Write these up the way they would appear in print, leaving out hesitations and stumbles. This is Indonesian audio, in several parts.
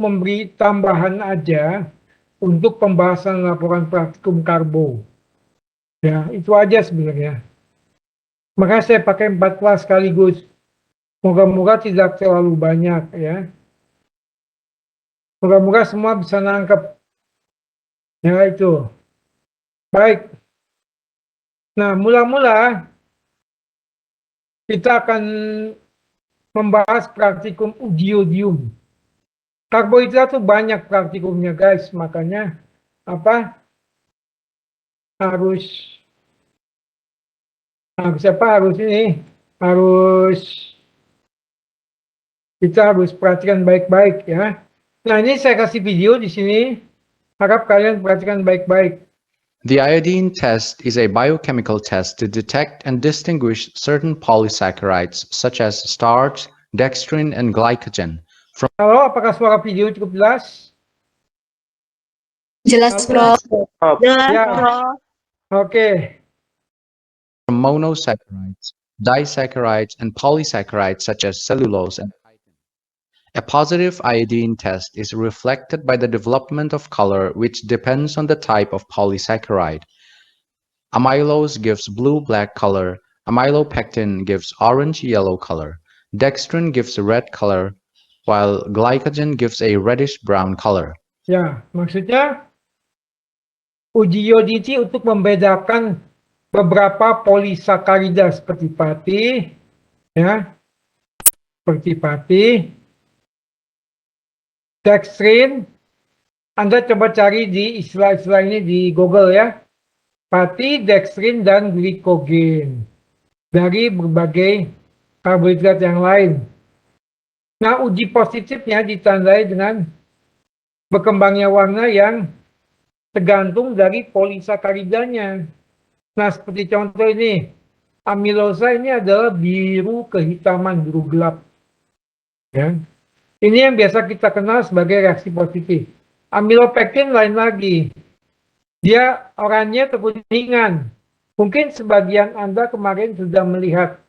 memberi tambahan aja untuk pembahasan laporan praktikum karbo. Ya, itu aja sebenarnya. Makanya saya pakai 4 kelas sekaligus. Moga-moga tidak terlalu banyak ya. Moga-moga semua bisa nangkep. Ya itu. Baik. Nah, mula-mula kita akan membahas praktikum ujiodium. Karbohidrat tuh banyak praktikumnya guys, makanya apa? Harus kita harus perhatikan baik-baik ya. Nah, ini saya kasih video di sini. Harap kalian perhatikan baik-baik. The iodine test is a biochemical test to detect and distinguish certain polysaccharides such as starch, dextrin, and glycogen from Halo, apakah suara video cukup jelas? Jelas, Halo? Prof. Jelas, Ya. Prof. Oke. monosaccharides, disaccharides, and polysaccharides such as cellulose and chitin. A positive iodine test is reflected by the development of color, which depends on the type of polysaccharide. Amylose gives blue-black color, amylopectin gives orange-yellow color, dextrin gives a red color, while glycogen gives a reddish-brown color. Ya, maksudnya uji iodity untuk membedakan beberapa polisakarida seperti pati, dextrin. Anda coba cari di istilah-istilah ini di Google ya. Pati, dextrin, dan glikogen dari berbagai karbohidrat yang lain. Nah, uji positifnya ditandai dengan berkembangnya warna yang tergantung dari polisakaridanya. Nah, seperti contoh ini, amilosa ini adalah biru kehitaman, biru gelap. Ya. Ini yang biasa kita kenal sebagai reaksi positif. Amylopectin lain lagi. Dia oranye kekuningan. Mungkin sebagian Anda kemarin sudah melihat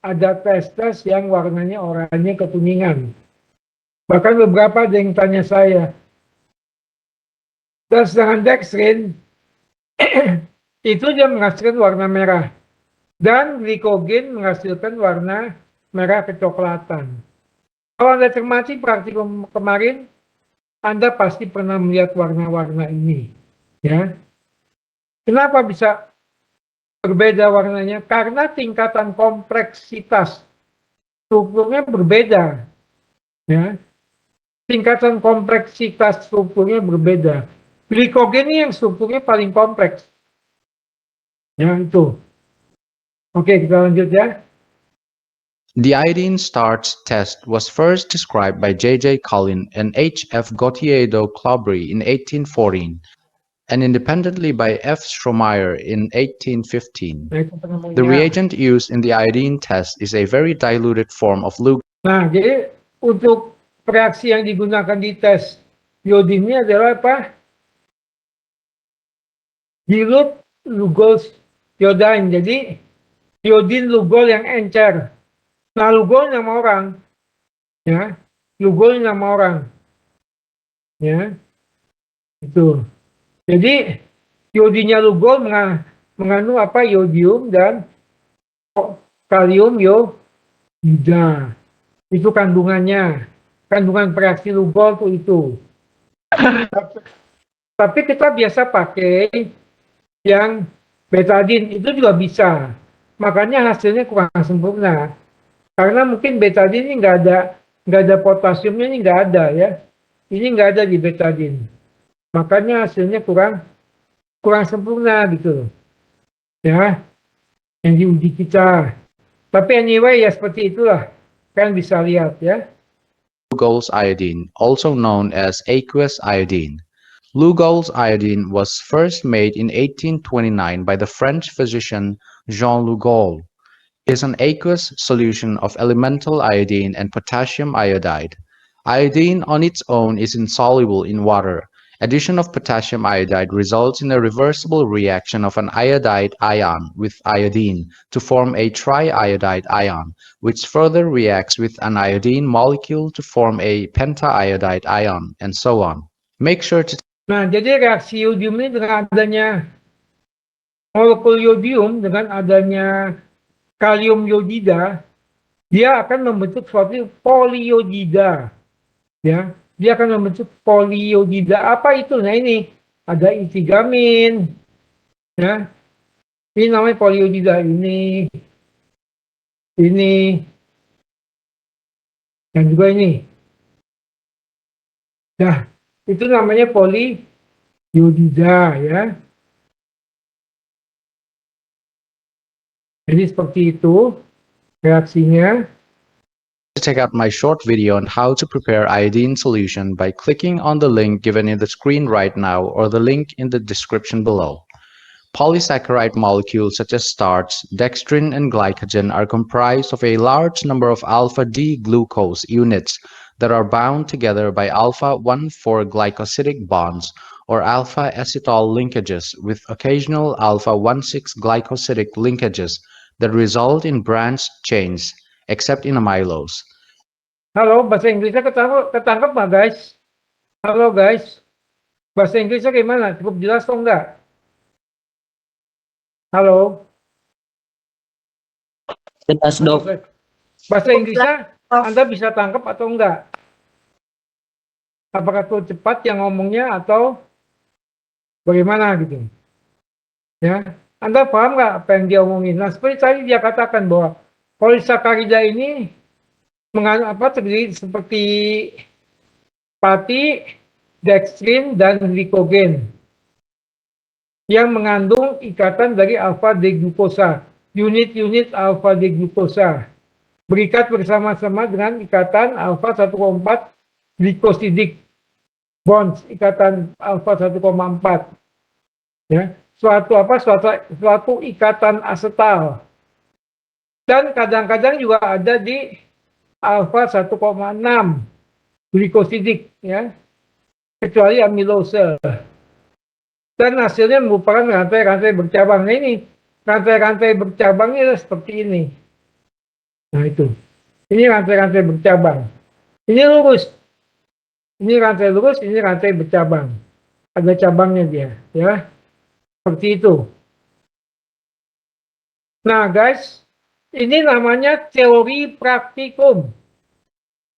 ada tes yang warnanya oranye kekuningan. Bahkan beberapa ada yang tanya saya. Dan sedangkan dextrin itu dia menghasilkan warna merah. Dan glikogen menghasilkan warna merah kecoklatan. Kalau Anda cermati praktikum kemarin, Anda pasti pernah melihat warna-warna ini. Ya. Kenapa bisa berbeda warnanya? Karena tingkatan kompleksitas strukturnya berbeda. Ya. Tingkatan kompleksitas strukturnya berbeda. Glikogen ini yang strukturnya paling kompleks. Ya, itu. Oke, kita lanjut ya. The iodine starch test was first described by J.J. Collin and H.F. Gautier de Claubry in 1814, and independently by F. Stromeyer in 1815. Nah, itu penemunya. The reagent used in the iodine test is a very diluted form of Lugol. Nah, jadi untuk reaksi yang digunakan di tes iodin ini adalah apa? Dilute Lugol iodine. Jadi iodin Lugol yang encer. Nah, Lugol nama orang. Ya. Lugol nama orang. Ya. Itu. Jadi iodinnya Lugol mengandung apa? Iodium dan kalium iodida. Itu kandungannya. Kandungan reaksi Lugol tuh itu. Tapi kita biasa pakai yang betadine, itu juga bisa. Makanya hasilnya kurang sempurna. Karena mungkin betadine ini nggak ada potasiumnya, ini nggak ada ya. Ini nggak ada di betadine. Makanya hasilnya kurang sempurna gitu. Ya. Yang diuji kita. Tapi anyway ya seperti itulah. Kalian bisa lihat ya. Lugol's iodine, also known as aqueous iodine. Lugol's iodine was first made in 1829 by the French physician Jean Lugol. It is an aqueous solution of elemental iodine and potassium iodide. Iodine on its own is insoluble in water Addition of potassium iodide results in a reversible reaction of an iodide ion with iodine to form a triiodide ion, which further reacts with an iodine molecule to form a pentaiodide ion, and so on. Make sure to Nah, jadi reaksi yodium ini dengan adanya molekul yodium dengan adanya kalium yodida, dia akan membentuk suatu poliodida. Ya, dia akan membentuk poliodida. Apa itu? Nah ini ada itigamin, ya. Ini namanya poliodida. Ini, dan juga ini. Nah, itu namanya poliodida, ya. Jadi seperti itu reaksinya. check out my short video on how to prepare iodine solution by clicking on the link given in the screen right now or the link in the description below. Polysaccharide molecules such as starch, dextrin, and glycogen are comprised of a large number of alpha-D-glucose units that are bound together by alpha-1,4-glycosidic bonds or alpha-acetal linkages with occasional alpha-1,6-glycosidic linkages that result in branched chains, except in amylose. Halo, bahasa Inggrisnya ketangkep nggak guys? Halo guys, bahasa Inggrisnya gimana? Cukup jelas atau enggak? Halo? Jelas dok. Bahasa Inggrisnya Anda bisa tangkap atau enggak? Apakah itu cepat yang ngomongnya atau bagaimana gitu? Ya, Anda paham nggak apa yang dia omongin? Nah, seperti tadi dia katakan bahwa polisakarida ini terdiri seperti pati, dextrin, dan glikogen yang mengandung ikatan dari alfa-D-glukosa, unit-unit alfa-D-glukosa, berikat bersama-sama dengan ikatan alfa-1,4 glikosidik bonds, ikatan alfa-1,4, ya, suatu ikatan asetal, dan kadang-kadang juga ada di alfa-1,6 glikosidik, ya, kecuali amilose. Dan hasilnya merupakan rantai-rantai bercabang. Nah ini, rantai-rantai bercabangnya seperti ini. Nah itu, ini rantai-rantai bercabang. Ini lurus. Ini rantai lurus, ini rantai bercabang. Ada cabangnya dia, ya. Seperti itu. Nah guys, ini namanya teori praktikum.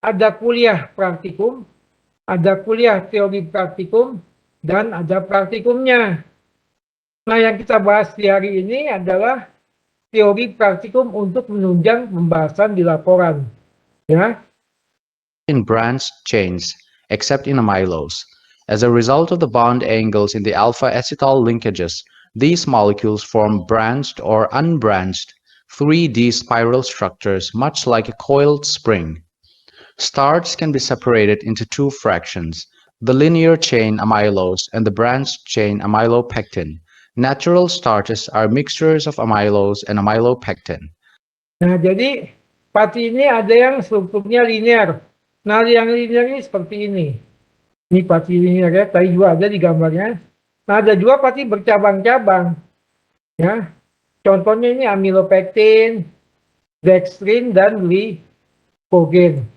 Ada kuliah praktikum, ada kuliah teori praktikum, dan ada praktikumnya. Nah, yang kita bahas di hari ini adalah teori praktikum untuk menunjang pembahasan di laporan. Ya. In branched chains, except in amylose. As a result of the bond angles in the alpha-acetal linkages, these molecules form branched or unbranched 3D spiral structures much like a coiled spring. Starch can be separated into two fractions, the linear chain amylose and the branched chain amylopectin. Natural starches are mixtures of amylose and amylopectin. Nah, jadi pati ini ada yang strukturnya linear. Nah, yang linear ini seperti ini. Ini pati linear ya, tadi juga ada di gambarnya. Nah, ada juga pati bercabang-cabang. Ya. Contohnya ini amylopectin, dextrin, dan glikogen.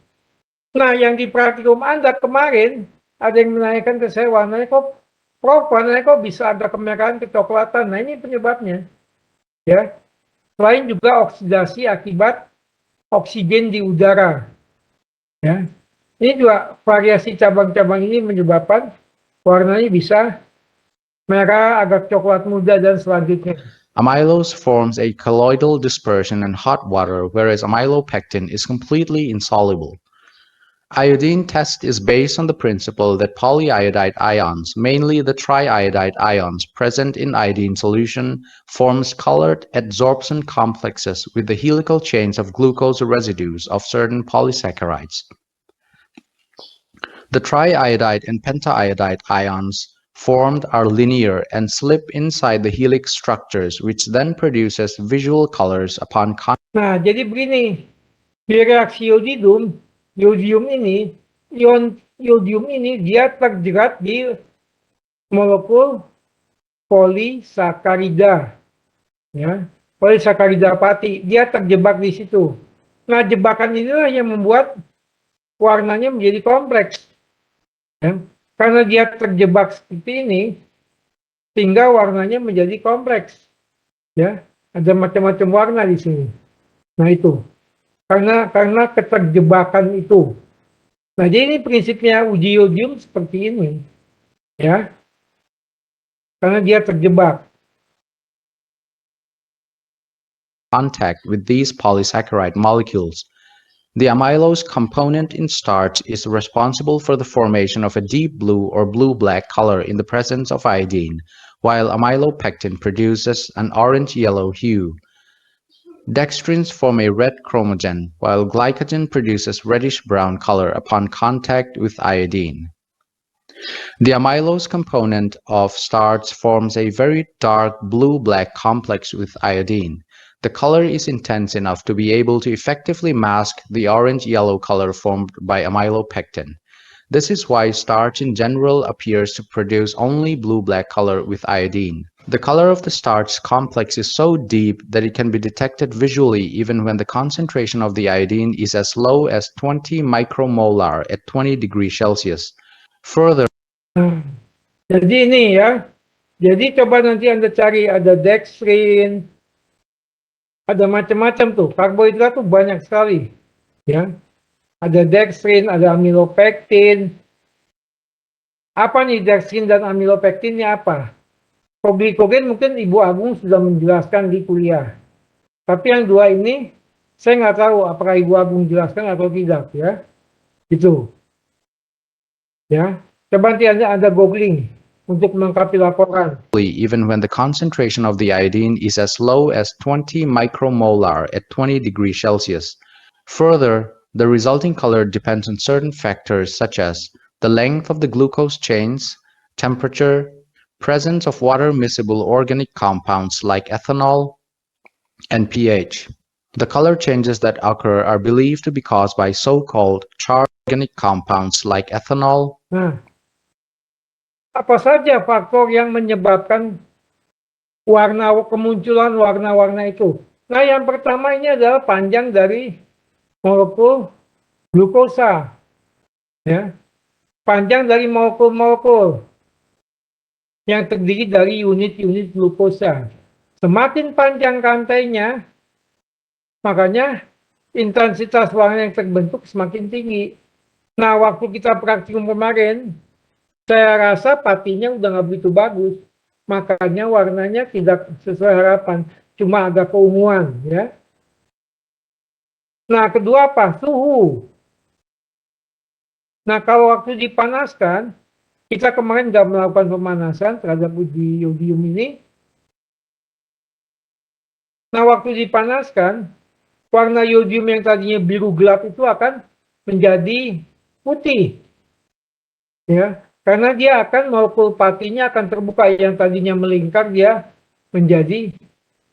Nah, yang di praktikum Anda kemarin, ada yang menanyakan ke saya, warnanya kok, Prof, warnanya kok bisa ada kemerahan kecoklatan. Nah, ini penyebabnya. Ya. Selain juga oksidasi akibat oksigen di udara. Ya. Ini juga variasi cabang-cabang ini menyebabkan warnanya bisa merah, agak coklat muda, dan selanjutnya. Amylose forms a colloidal dispersion in hot water, whereas amylopectin is completely insoluble. Iodine test is based on the principle that polyiodide ions, mainly the triiodide ions present in iodine solution, forms colored adsorption complexes with the helical chains of glucose residues of certain polysaccharides. The triiodide and pentaiodide ions formed are linear and slip inside the helix structures, which then produces visual colors upon contact. Nah, jadi begini, di reaksi yodium ini, ion yodium ini dia terjerat di molekul polisakarida, ya, polisakarida pati, dia terjebak di situ. Nah, jebakan inilah yang membuat warnanya menjadi kompleks, ya. Karena dia terjebak seperti ini, sehingga warnanya menjadi kompleks, ya. Ada macam-macam warna di sini. Nah, itu karena keterjebakan itu. Nah, jadi ini prinsipnya uji yodium seperti ini, ya, karena dia terjebak. Contact with these polysaccharide molecules. The amylose component in starch is responsible for the formation of a deep blue or blue-black color in the presence of iodine, while amylopectin produces an orange-yellow hue. Dextrins form a red chromogen, while glycogen produces reddish-brown color upon contact with iodine. The amylose component of starch forms a very dark blue-black complex with iodine. The color is intense enough to be able to effectively mask the orange-yellow color formed by amylopectin. This is why starch in general appears to produce only blue-black color with iodine. The color of the starch complex is so deep that it can be detected visually even when the concentration of the iodine is as low as 20 micromolar at 20 degrees Celsius. Further, Jadi ini ya, jadi coba nanti Anda cari ada dextrin, ada macam-macam tuh, karbohidrat tuh banyak sekali, ya. Ada dextrin, ada amylopectin. Apa nih dextrin dan amylopectinnya apa? Glikogen mungkin Ibu Agung sudah menjelaskan di kuliah. Tapi yang dua ini, saya nggak tahu apakah Ibu Agung jelaskan atau tidak, ya. Gitu. Ya, coba nanti Anda googling untuk melengkapi laporan. even when the concentration of the iodine is as low as 20 micromolar at 20 degrees Celsius. Further, the resulting color depends on certain factors such as the length of the glucose chains, temperature, presence of water-miscible organic compounds like ethanol, and pH. The color changes that occur are believed to be caused by so-called charged organic compounds like ethanol. Nah, apa saja faktor yang menyebabkan kemunculan warna-warna itu? Nah, yang pertama ini adalah panjang dari molekul glukosa, ya, panjang dari molekul-molekul yang terdiri dari unit-unit glukosa. Semakin panjang rantainya, makanya intensitas warna yang terbentuk semakin tinggi. Nah, waktu kita praktikum kemarin, saya rasa patinya udah nggak begitu bagus. Makanya warnanya tidak sesuai harapan, cuma agak keunguan, ya. Nah, kedua apa? Suhu. Nah, kalau waktu dipanaskan, kita kemarin nggak melakukan pemanasan terhadap uji yodium ini. Nah, waktu dipanaskan, warna yodium yang tadinya biru gelap itu akan menjadi putih, ya. Karena dia akan molekul patinya akan terbuka, yang tadinya melingkar dia menjadi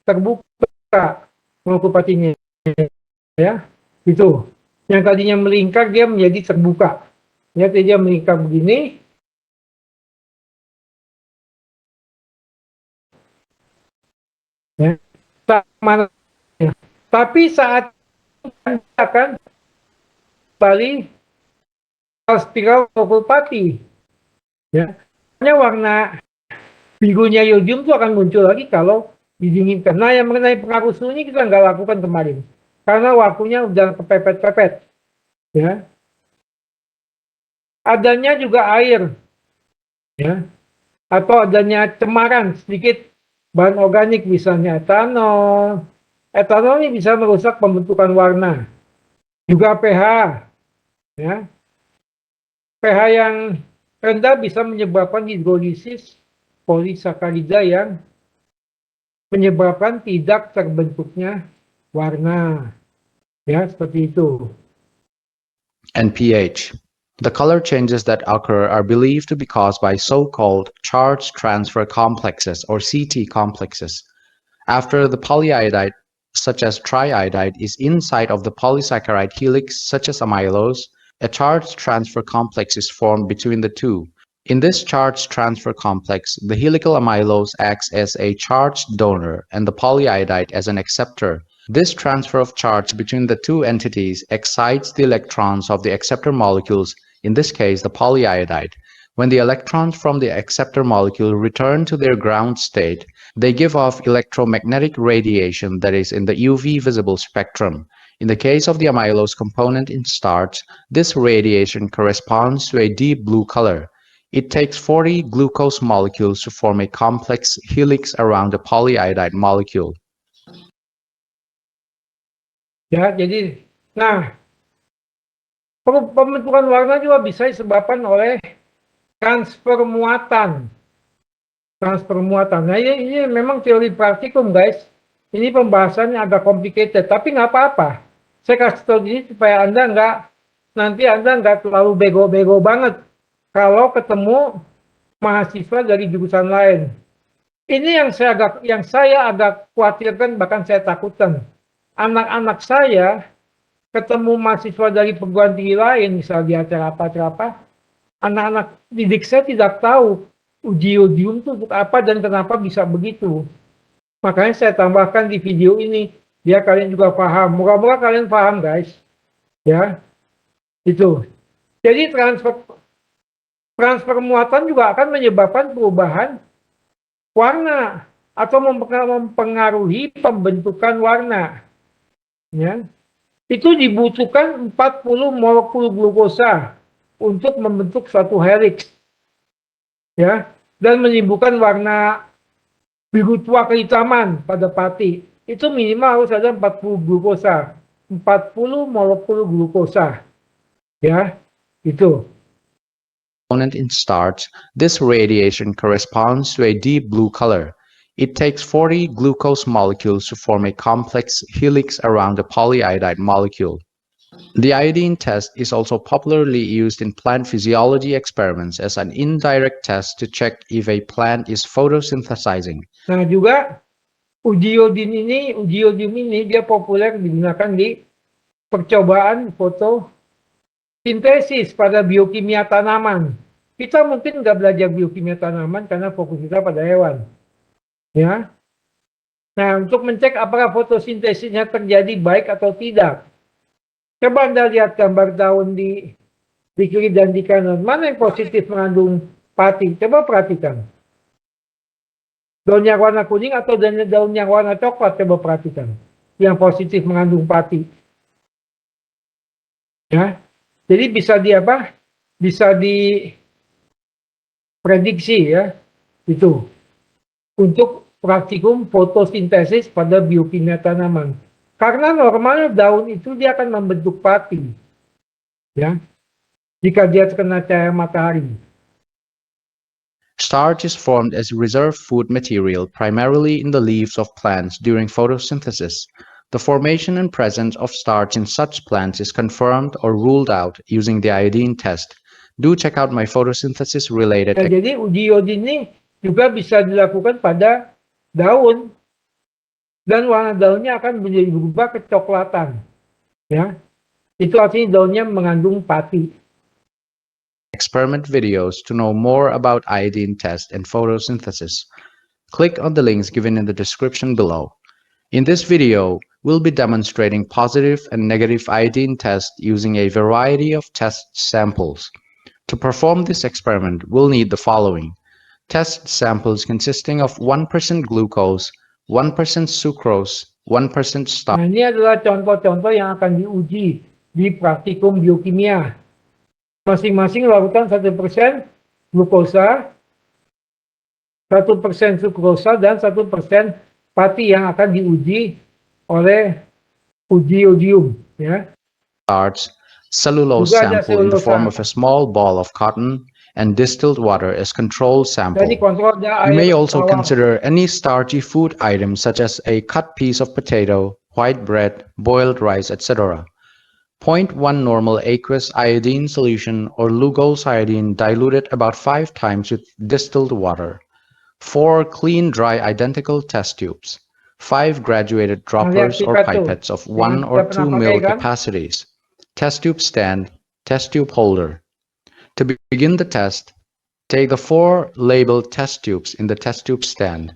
terbuka molekul patinya, ya, itu. Yang tadinya melingkar dia menjadi terbuka. Ya, dia melingkar begini. Ya, sama. Ya. Tapi saat akan kembali spiral molekul pati. Ya, hanya warna birunya yodium itu akan muncul lagi kalau didinginkan. Nah, yang mengenai pengaruh suhu ini kita nggak lakukan kemarin karena waktunya udah kepepet-pepet. Ya, adanya juga air, ya, atau adanya cemaran sedikit bahan organik, misalnya etanol. Etanol ini bisa merusak pembentukan warna. Juga pH, ya, pH yang rendah bisa menyebabkan hidrolisis polisakarida yang menyebabkan tidak terbentuknya warna. Ya, seperti itu. And pH. The color changes that occur are believed to be caused by so-called charge transfer complexes or CT complexes. After the polyiodide, such as triiodide, is inside of the polysaccharide helix, such as amylose, a charge transfer complex is formed between the two. In this charge transfer complex, the helical amylose acts as a charged donor and the polyiodide as an acceptor. This transfer of charge between the two entities excites the electrons of the acceptor molecules, in this case the polyiodide. When the electrons from the acceptor molecule return to their ground state, they give off electromagnetic radiation that is in the UV visible spectrum. In the case of the amylose component in starch, this radiation corresponds to a deep blue color. It takes 40 glucose molecules to form a complex helix around the polyiodide molecule. Ya, jadi, nah, pembentukan warna juga bisa disebabkan oleh transfer muatan. Transfer muatan. Nah, ini memang teori praktikum, guys. Ini pembahasannya agak complicated, tapi nggak apa-apa. Saya kasih tahu ini supaya nanti Anda nggak terlalu bego-bego banget kalau ketemu mahasiswa dari jurusan lain. Ini yang saya agak khawatirkan, bahkan saya takutkan. Anak-anak saya ketemu mahasiswa dari perguruan tinggi lain, misalnya di acara apa, anak-anak didik saya tidak tahu uji-ujium itu untuk apa dan kenapa bisa begitu. Makanya saya tambahkan di video ini, biar kalian juga paham. Moga-moga kalian paham, guys. Ya, itu. Jadi transfer muatan juga akan menyebabkan perubahan warna atau mempengaruhi pembentukan warna. Ya. Itu dibutuhkan 40 molekul glukosa untuk membentuk suatu helix. Ya, dan menimbulkan warna biru tua kehitaman pada pati. Itu minimal harus ada 40 glukosa. 40 molekul glukosa. Ya, itu. Component in starch, this radiation corresponds to a deep blue color. It takes 40 glucose molecules to form a complex helix around the polyiodide molecule. The iodine test is also popularly used in plant physiology experiments as an indirect test to check if a plant is photosynthesizing. Nah juga uji iodium ini dia populer digunakan di percobaan fotosintesis pada biokimia tanaman. Kita mungkin nggak belajar biokimia tanaman karena fokus kita pada hewan. Ya. Nah, untuk mencek apakah fotosintesisnya terjadi baik atau tidak. Coba Anda lihat gambar daun di kiri dan di kanan. Mana yang positif mengandung pati? Coba perhatikan. Daun yang warna kuning atau daun yang warna coklat? Coba perhatikan. Yang positif mengandung pati. Ya. Jadi bisa bisa diprediksi ya. Itu. Untuk praktikum fotosintesis pada biokimia tanaman. Karena normalnya daun itu dia akan membentuk pati. Ya. Jika dia terkena cahaya matahari. Starch is formed as reserve food material primarily in the leaves of plants during photosynthesis. The formation and presence of starch in such plants is confirmed or ruled out using the iodine test. Do check out my photosynthesis related. Ya, jadi uji iodine ini juga bisa dilakukan pada daun dan warna daunnya akan menjadi berubah kecoklatan. Ya, itu artinya daunnya mengandung pati. Experiment videos to know more about iodine test and photosynthesis. Click on the links given in the description below. In this video, we'll be demonstrating positive and negative iodine test using a variety of test samples. To perform this experiment, we'll need the following. Test samples consisting of 1% glucose, 1% sucrose, 1% starch. Nah, ini adalah contoh-contoh yang akan diuji di praktikum biokimia. Masing-masing lakukan 1% glukosa, 1% sukrosa, dan 1% pati yang akan diuji oleh uji iodium. Ya. Starch, cellulose sample in the form of a small ball of cotton, and distilled water as control sample. You may also consider any starchy food items such as a cut piece of potato, white bread, boiled rice, etc. 0.1 normal aqueous iodine solution or Lugol's iodine diluted about 5 times with distilled water. 4 clean dry identical test tubes. 5 graduated droppers or pipettes of 1 or 2 ml capacities. Test tube stand, test tube holder. To begin the test, Take the 4 labeled test tubes in the test tube stand.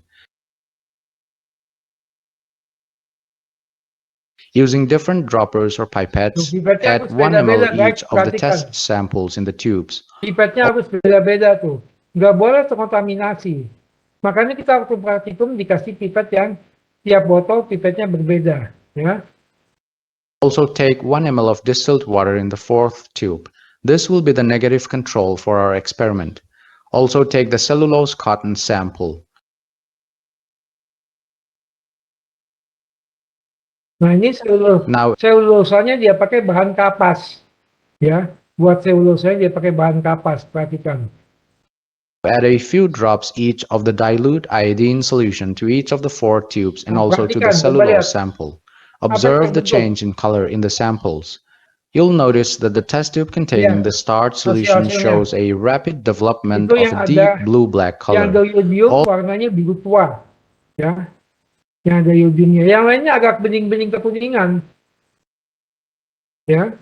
Using different droppers or pipettes, Pipetnya add harus 1 ml beda-beda guys, each of the perhatikan. test samples in the tubes. Pipetnya harus beda-beda tuh. Nggak boleh terkontaminasi. Makanya kita waktu praktikum dikasih pipet yang tiap botol pipetnya berbeda. Ya. Also take 1 ml of distilled water in the 4th tube. This will be the negative control for our experiment. Also take the cellulose cotton sample. Nah ini Now selulosanya dia pakai bahan kapas. Ya, buat selulosanya dia pakai bahan kapas, perhatikan. add a few drops each of the dilute iodine solution to each of the 4 tubes and Nah, also to the perhatikan, coba lihat. cellulose sample. Apa Observe yang the terbentuk? change in color in the samples. You'll notice that the test tube containing Lihat, the starch solution hasil-hasilnya. shows a rapid development Itu of yang a deep ada, blue-black yang color. ada iodium warnanya biru tua. Ya, yang ada iodiumnya. Yang lainnya agak bening-bening kekuningan. Ya,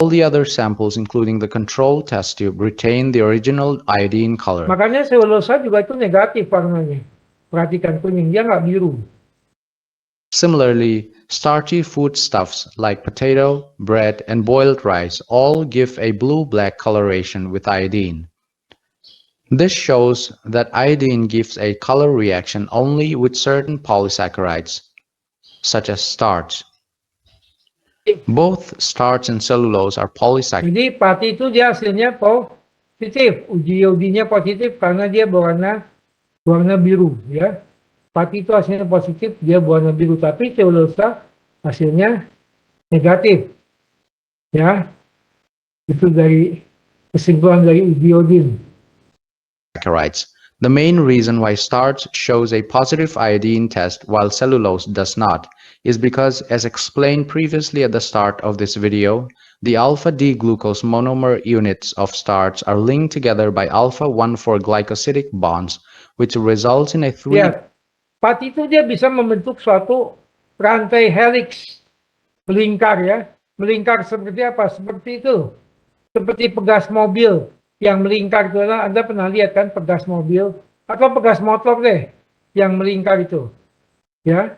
All the other samples, including the control test tube, retain the original iodine color. makanya selulosa juga itu negatif warnanya. Perhatikan kuning, dia nggak biru. Similarly, starchy foodstuffs like potato, bread, and boiled rice all give a blue-black coloration with iodine. This shows that iodine gives a color reaction only with certain polysaccharides, such as starch. Both starch and cellulose are polysaccharides. Jadi pati itu dia hasilnya positif. Uji iodinya positif karena dia warna biru. Ya, pati itu hasilnya positif, dia warna biru. Tapi selulosa hasilnya negatif. Ya, itu dari kesimpulan dari uji iodin. The main reason why starch shows a positive iodine test while cellulose does not is because, as explained previously at the start of this video, the alpha-D-glucose monomer units of starch are linked together by alpha-1,4-glycosidic bonds, which results in a 3. Lihat, pati itu dia bisa membentuk suatu rantai helix melingkar ya. Melingkar seperti apa? Seperti itu. Seperti pegas mobil yang melingkar itu adalah, Anda pernah lihat kan pegas mobil atau pegas motor deh yang melingkar itu. Ya,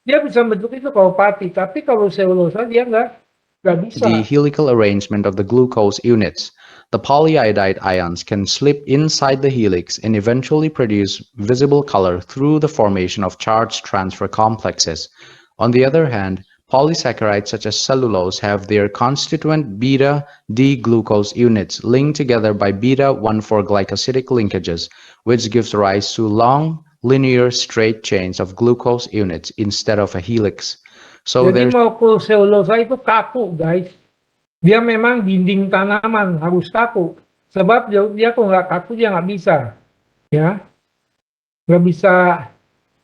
dia bisa bentuk itu kalau pati, tapi kalau selulosa dia nggak bisa. The helical arrangement of the glucose units. The polyiodide ions can slip inside the helix and eventually produce visible color through the formation of charge transfer complexes. On the other hand, polysaccharides such as cellulose have their constituent beta-D-glucose units linked together by beta-1,4-glycosidic linkages, which gives rise to long, linear, straight chains of glucose units instead of a helix. So Jadi there's molekul selulosa itu kaku guys. Dia memang dinding tanaman harus kaku. Sebab dia kalau nggak kaku dia nggak bisa. Ya, nggak bisa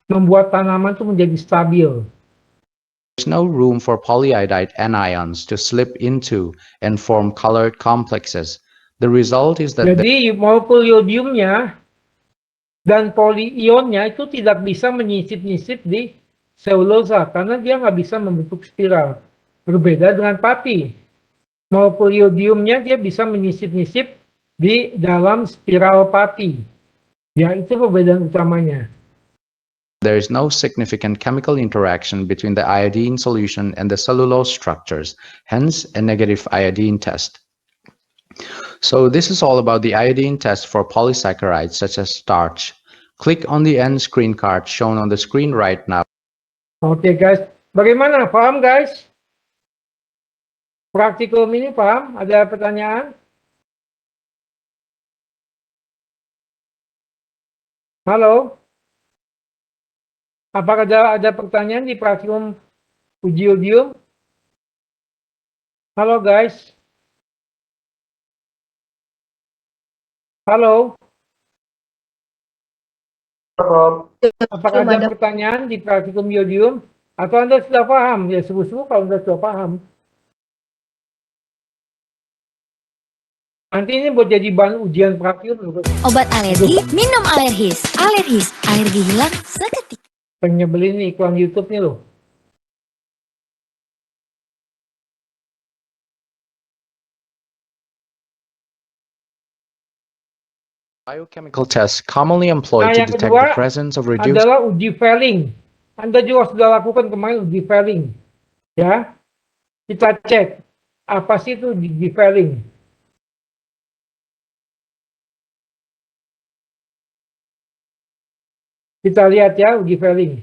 membuat tanaman itu menjadi stabil. There's no room for polyiodide anions to slip into and form colored complexes. The result is that Jadi molekul iodiumnya dan poliionnya itu tidak bisa menyisip-nyisip di selulosa karena dia nggak bisa membentuk spiral. Berbeda dengan pati. Molekul iodiumnya dia bisa menyisip-nyisip di dalam spiral pati. Ya, itu perbedaan utamanya. there is no significant chemical interaction between the iodine solution and the cellulose structures, hence a negative iodine test. So this is all about the iodine test for polysaccharides such as starch. Click on the end screen card shown on the screen right now. Oke guys, bagaimana? Paham guys? Praktikum ini paham? Ada pertanyaan? Halo? Apakah ada pertanyaan di praktikum uji iodium? Halo guys? Halo? Apakah ada pertanyaan di praktikum iodium? Atau Anda sudah paham? Ya seru-seru kalau Anda sudah paham. Nanti ini buat jadi bahan ujian praktikum. Obat alergi, minum alergis. Alergis, alergi hilang seketika. Pengen nyebelin nih iklan YouTube-nya loh. Biochemical tests commonly Nah, employed to yang detect the kedua presence of reduced adalah uji Fehling. Anda juga sudah lakukan kemarin uji Fehling. Ya, kita cek apa sih itu uji Fehling. Kita lihat ya uji Fehling.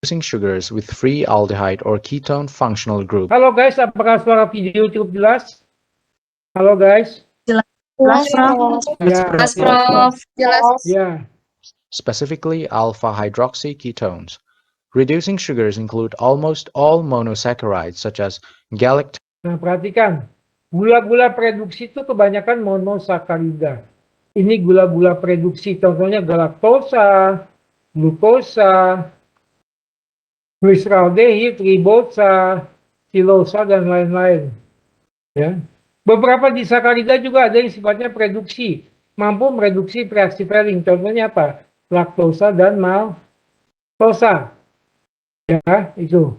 reducing sugars with free aldehyde or ketone functional group. Halo guys, apakah suara video cukup jelas? Halo guys. Jelas, Prof. Ya, Jelas, Prof. Jelas. ya. Specifically alpha hydroxy ketones. Reducing sugars include almost all monosaccharides such as galactose. Nah, perhatikan. Gula-gula produksi itu kebanyakan monosakarida. Ini gula-gula produksi, contohnya galaktosa, glukosa, glyceraldehid, ribosa, silosa, dan lain-lain. Ya. Beberapa disakarida juga ada yang sifatnya produksi, mampu mereduksi reaksi Fehling. Contohnya apa? Laktosa dan maltosa. Ya, itu.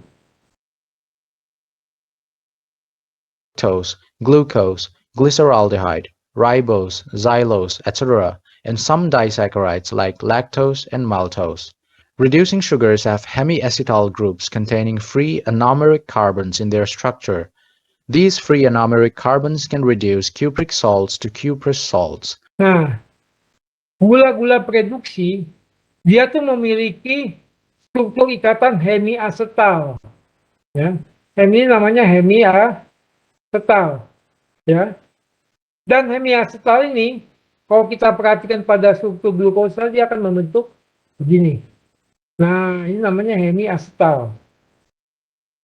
Glucose, glyceraldehyde, ribose, xylose, etc., and some disaccharides like lactose and maltose. Reducing sugars have hemiacetal groups containing free anomeric carbons in their structure. These free anomeric carbons can reduce cupric salts to cuprous salts. Nah, gula-gula produksi, dia tuh memiliki struktur ikatan hemiacetal. Ya. Ini namanya hemiacetal. Ya. Dan hemiacetal ini, kalau kita perhatikan pada struktur glukosa, dia akan membentuk begini. Nah, ini namanya hemiacetal.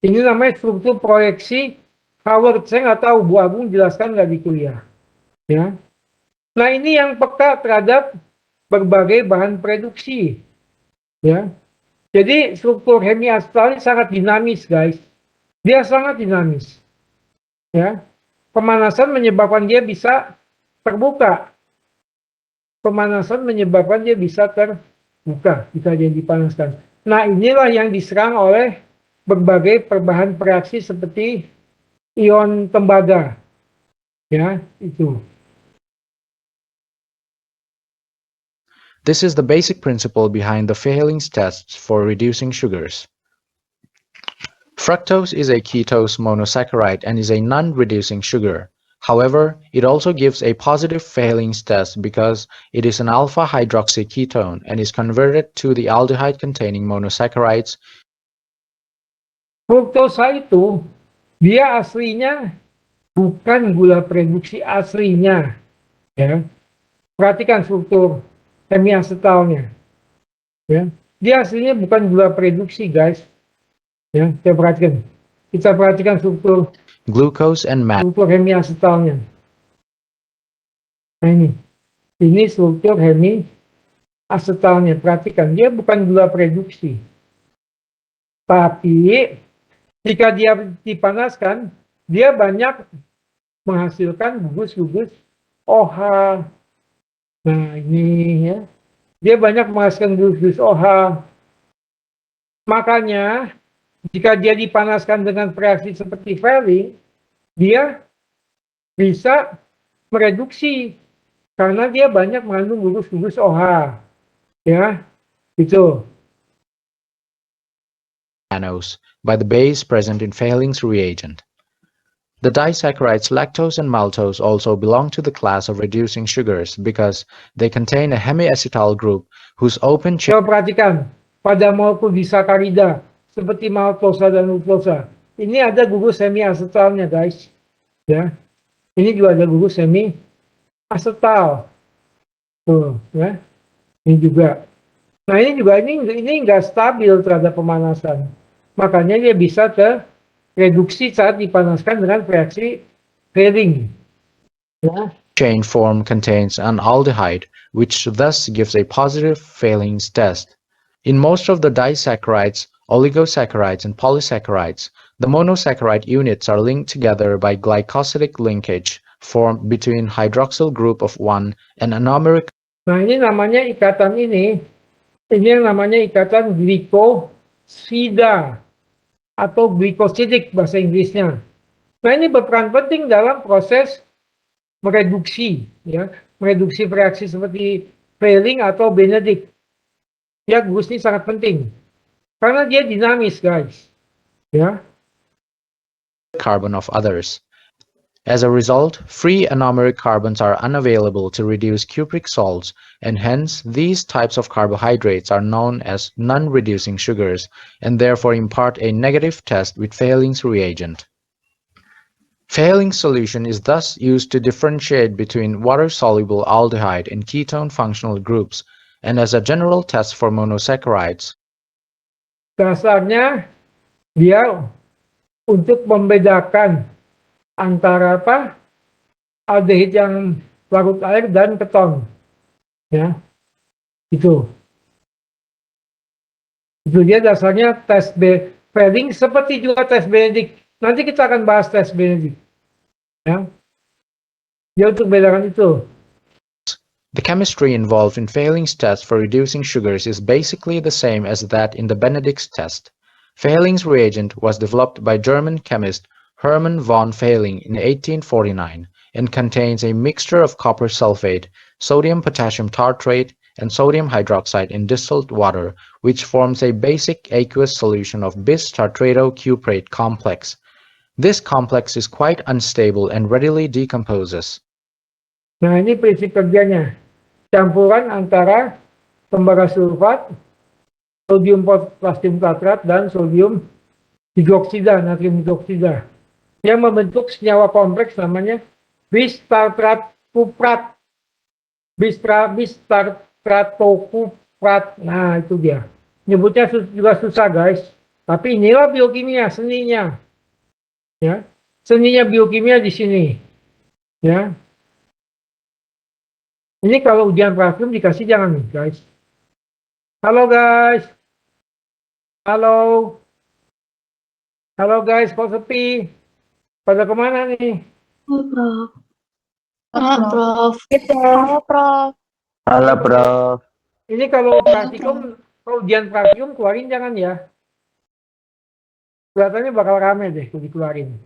Ini namanya struktur proyeksi Howard. Saya nggak tahu Bu Agung jelaskan nggak di kuliah. Ya. Nah, ini yang peka terhadap berbagai bahan produksi. Ya. Jadi struktur hemiacetal ini sangat dinamis, guys. Dia sangat dinamis. Ya. Pemanasan menyebabkan dia bisa terbuka. Pemanasan menyebabkan dia bisa terbuka jika dia dipanaskan. Nah, inilah yang diserang oleh berbagai perbahan reaksi seperti ion tembaga. Ya, itu. This is the basic principle behind the Fehling's tests for reducing sugars. Fructose is a ketose monosaccharide and is a non-reducing sugar. However, it also gives a positive Fehling's test because it is an alpha hydroxy ketone and is converted to the aldehyde-containing monosaccharides. Fruktosa itu, dia aslinya bukan gula produksi aslinya. Ya. Perhatikan struktur hemiacetalnya. Ya. Dia aslinya bukan gula produksi, guys. Ya, kita perhatikan struktur Glucose and hemiacetalnya. Nah, ini struktur hemiacetalnya. Perhatikan, dia bukan gula produksi. Tapi jika dia dipanaskan, dia banyak menghasilkan gugus-gugus OH. Nah, ini ya. Dia banyak menghasilkan gugus-gugus OH. Makanya jika dia dipanaskan dengan reaksi seperti Fehling, dia bisa mereduksi karena dia banyak mengandung gugus-gugus OH. Ya, itu. mannose by the base present in Fehling's reagent. The disaccharides lactose and maltose also belong to the class of reducing sugars because they contain a hemiacetal group whose open chain. Coba perhatikan pada molekul disakarida seperti maltosa dan glukosa. Ini ada gugus hemiacetalnya, guys. Ya. Ini juga ada gugus hemiacetal. Tuh, ya. Ini juga. Nah, ini juga ini enggak stabil terhadap pemanasan. Makanya dia bisa tereduksi saat dipanaskan dengan reaksi Fehling. Ya. Chain form contains an aldehyde, which thus gives a positive Fehling's test. In most of the disaccharides, oligosaccharides, and polysaccharides, the monosaccharide units are linked together by glycosidic linkage formed between hydroxyl group of 1 and anomeric. Nah, ini namanya ikatan ini yang namanya ikatan glikosida atau glikosidik bahasa Inggrisnya. Nah, ini berperan penting dalam proses mereduksi, ya, mereduksi reaksi seperti Fehling atau Benedict. Ya, gugus ini sangat penting. Karena dia dinamis, guys. Ya. Carbon of others. As a result, free anomeric carbons are unavailable to reduce cupric salts, and hence these types of carbohydrates are known as non-reducing sugars and therefore impart a negative test with Fehling's reagent. Fehling's solution is thus used to differentiate between water-soluble aldehyde and ketone functional groups, and as a general test for monosaccharides. Dasarnya dia untuk membedakan antara aldehid yang larut air dan keton. Ya. Itu dia dasarnya tes Fehling seperti juga tes Benedict. Nanti kita akan bahas tes Benedict. Ya. Dia untuk membedakan itu. The chemistry involved in Fehling's test for reducing sugars is basically the same as that in the Benedict's test. Fehling's reagent was developed by German chemist Hermann von Fehling in 1849 and contains a mixture of copper sulfate, sodium potassium tartrate, and sodium hydroxide in distilled water, which forms a basic aqueous solution of bis-tartrato-cuprate complex. This complex is quite unstable and readily decomposes. Nah, ini prinsip kerjanya. Campuran antara tembaga sulfat, sodium potassium tartrat, dan sodium hidroksida, natrium hidroksida, yang membentuk senyawa kompleks namanya bis-tartrat kuprat. Bis-tartratokuprat. Nah, itu dia. Nyebutnya juga susah, guys. Tapi inilah biokimia, seninya. Ya. Seninya biokimia di sini. Ya. Ini kalau ujian praktikum dikasih jangan, guys. Halo, guys. Halo. Halo, guys. Kok sepi? Pada kemana nih? Prof. Prof. Halo, Prof. Halo, Prof. Ini kalau praktikum, kalau ujian praktikum keluarin jangan ya. Kelihatannya bakal rame deh kalau dikeluarin.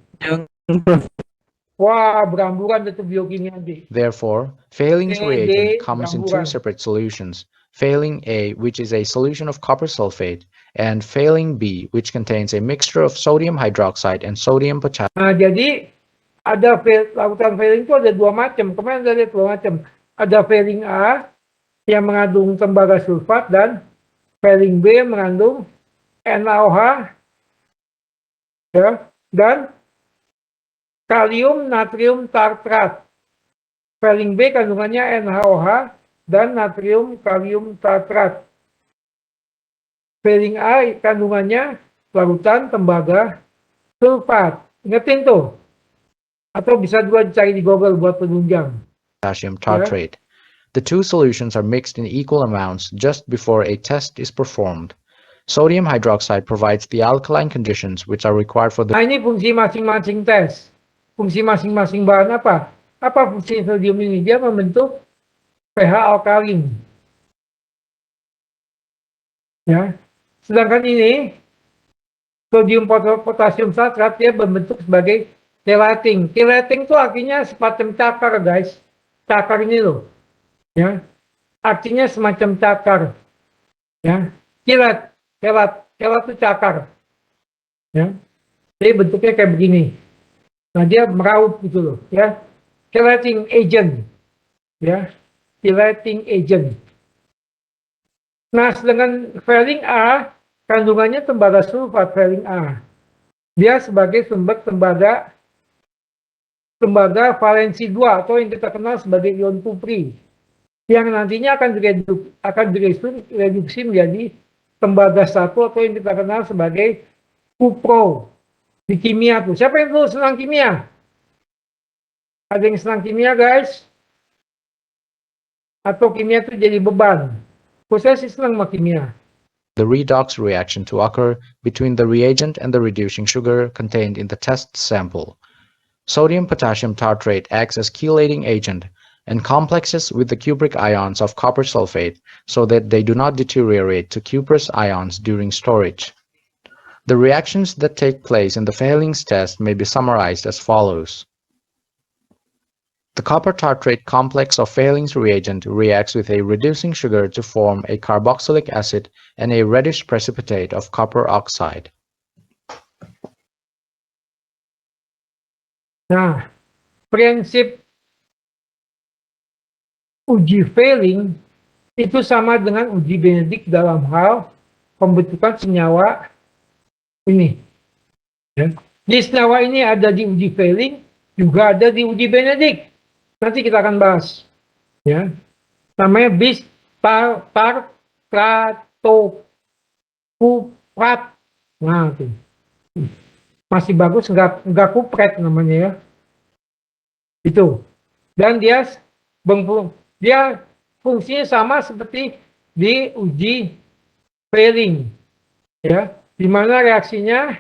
Wah, beramburan itu biokimia nanti. Therefore, Fehling's reagent Fehling's comes in two beramburan. separate solutions, Fehling A, which is a solution of copper sulfate, and Fehling B, which contains a mixture of sodium hydroxide and sodium potassium. Nah, jadi ada larutan Fehling itu ada dua macam. Kemarin ada dua macam. Ada Fehling A yang mengandung tembaga sulfat dan Fehling B yang mengandung NaOH ya, dan kalium natrium tartrat. Fehling B kandungannya NaOH dan natrium kalium tartrat. Fehling A kandungannya larutan tembaga sulfat. Ingetin tuh. Atau bisa juga dicari di Google buat penunjang. Potassium tartrate. The two solutions are mixed in equal amounts just before a test is performed. Sodium hydroxide provides the alkaline conditions which are required for the Nah, ini fungsi masing-masing tes. Fungsi masing-masing bahan apa? Apa fungsi sodium ini? Dia membentuk pH alkalin. Ya. Sedangkan ini sodium potasium satrat dia membentuk sebagai chelating. Chelating itu artinya semacam cakar, guys. Cakar ini loh. Ya. Artinya semacam cakar. Ya. Chelat itu cakar. Ya. Jadi bentuknya kayak begini. Nah, dia meraup gitu loh, ya. Chelating agent. Ya. Chelating agent. Nah, sedangkan Fehling A kandungannya tembaga sulfat Fehling A. Dia sebagai sumber tembaga valensi 2 atau yang kita kenal sebagai ion kupri. Yang nantinya akan direduksi menjadi tembaga 1 atau yang kita kenal sebagai kupro. Di kimia tuh. Siapa yang tuh senang kimia? Ada yang senang kimia, guys? Atau kimia itu jadi beban? Saya sih senang sama kimia. the redox reaction to occur between the reagent and the reducing sugar contained in the test sample. Sodium potassium tartrate acts as chelating agent and complexes with the cupric ions of copper sulfate so that they do not deteriorate to cuprous ions during storage. The reactions that take place in the Fehling's test may be summarized as follows. The copper tartrate complex of Fehling's reagent reacts with a reducing sugar to form a carboxylic acid and a reddish precipitate of copper oxide. Nah, prinsip uji Fehling itu sama dengan uji Benedict dalam hal pembentukan senyawa ini. Ya. Di senyawa ini ada di uji Fehling, juga ada di uji Benedict. Nanti kita akan bahas. Ya. Namanya bis tartratokuprat. Nah, itu. Masih bagus, nggak kupret namanya ya. Itu. Dan dia fungsinya sama seperti di uji Fehling. Ya, di mana reaksinya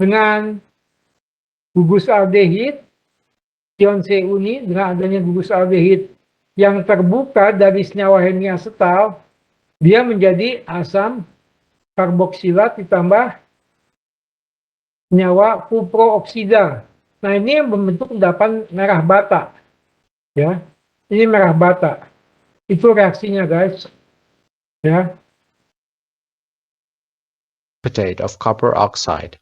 dengan gugus aldehid, ion Cu ini dengan adanya gugus aldehid yang terbuka dari senyawa hemiasetal, dia menjadi asam karboksilat ditambah senyawa kuprooksida. Nah, ini yang membentuk endapan merah bata. Ya, ini merah bata. Itu reaksinya, guys. Ya. Precipitate of copper oxide.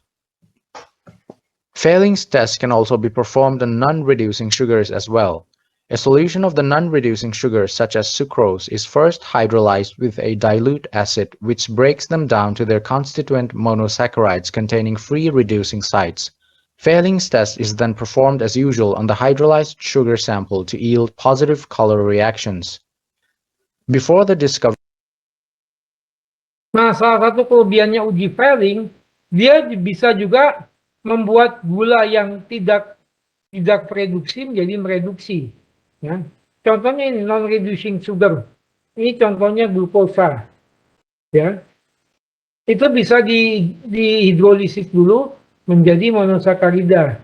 Fehling's test can also be performed on non-reducing sugars as well. A solution of the non-reducing sugars such as sucrose is first hydrolyzed with a dilute acid which breaks them down to their constituent monosaccharides containing free reducing sites. Fehling's test is then performed as usual on the hydrolyzed sugar sample to yield positive color reactions. Before the discovery Nah, salah satu kelebihannya uji Fehling, dia bisa juga membuat gula yang tidak reduksi menjadi mereduksi. Ya. Contohnya ini non-reducing sugar. Ini contohnya glukosa. Ya. Itu bisa dihidrolisis dulu menjadi monosakarida.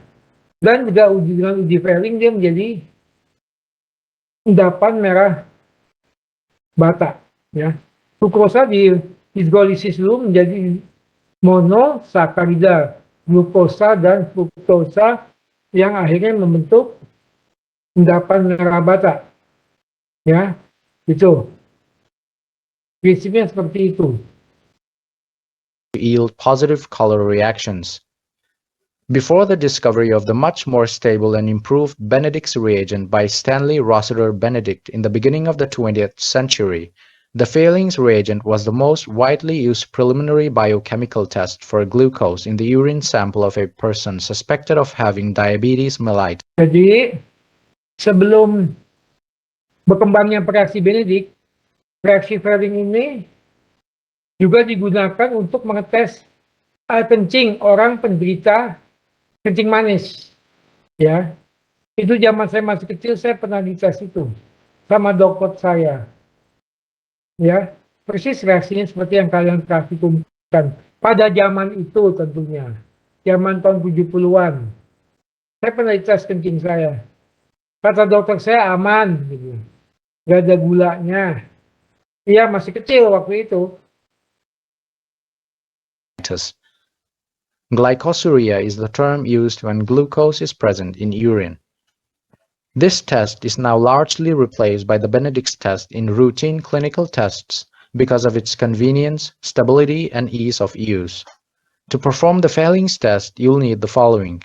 Dan juga dengan uji Fehling dia menjadi endapan merah bata. Ya. Glukosa dihidrolisis dulu menjadi monosakarida, glukosa dan fruktosa yang akhirnya membentuk endapan merah bata. Ya, itu. Prinsipnya seperti itu. yield positive color reactions. Before the discovery of the much more stable and improved Benedict's reagent by Stanley Rossiter Benedict in the beginning of the 20th century, the Fehling's reagent was the most widely used preliminary biochemical test for glucose in the urine sample of a person suspected of having diabetes mellitus. Jadi, sebelum berkembangnya reaksi Benedict, reaksi Fehling ini juga digunakan untuk mengetes air kencing orang penderita kencing manis. Ya, itu zaman saya masih kecil, saya pernah dites itu sama dokter saya. Ya, persis reaksinya seperti yang kalian praktikumkan pada zaman itu tentunya. Zaman tahun 70-an. Saya pernah dites kencing saya. Kata dokter saya aman, gitu. Gak ada gulanya. Iya, masih kecil waktu itu. Glycosuria is the term used when glucose is present in urine. This test is now largely replaced by the Benedict's test in routine clinical tests because of its convenience, stability, and ease of use. To perform the Fehling's test, you'll need the following: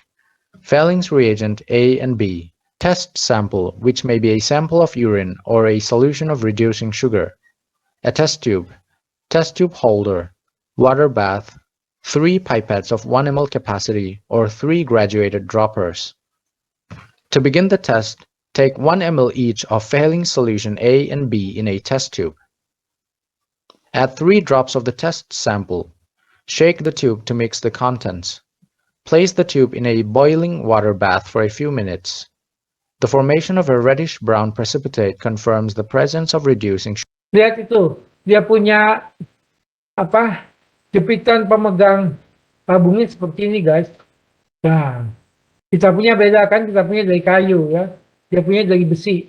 Fehling's reagent A and B, test sample, which may be a sample of urine or a solution of reducing sugar, a test tube holder, water bath, 3 pipettes of 1 ml capacity or 3 graduated droppers. To begin the test, take 1 ml each of Fehling's solution A and B in a test tube. Add 3 drops of the test sample. Shake the tube to mix the contents. Place the tube in a boiling water bath for a few minutes. The formation of a reddish-brown precipitate confirms the presence of reducing sugar. Lihat itu, dia punya jepitan pemegang tabungnya seperti ini, guys. Nah, kita punya beda kan, kita punya dari kayu ya, dia punya dari besi.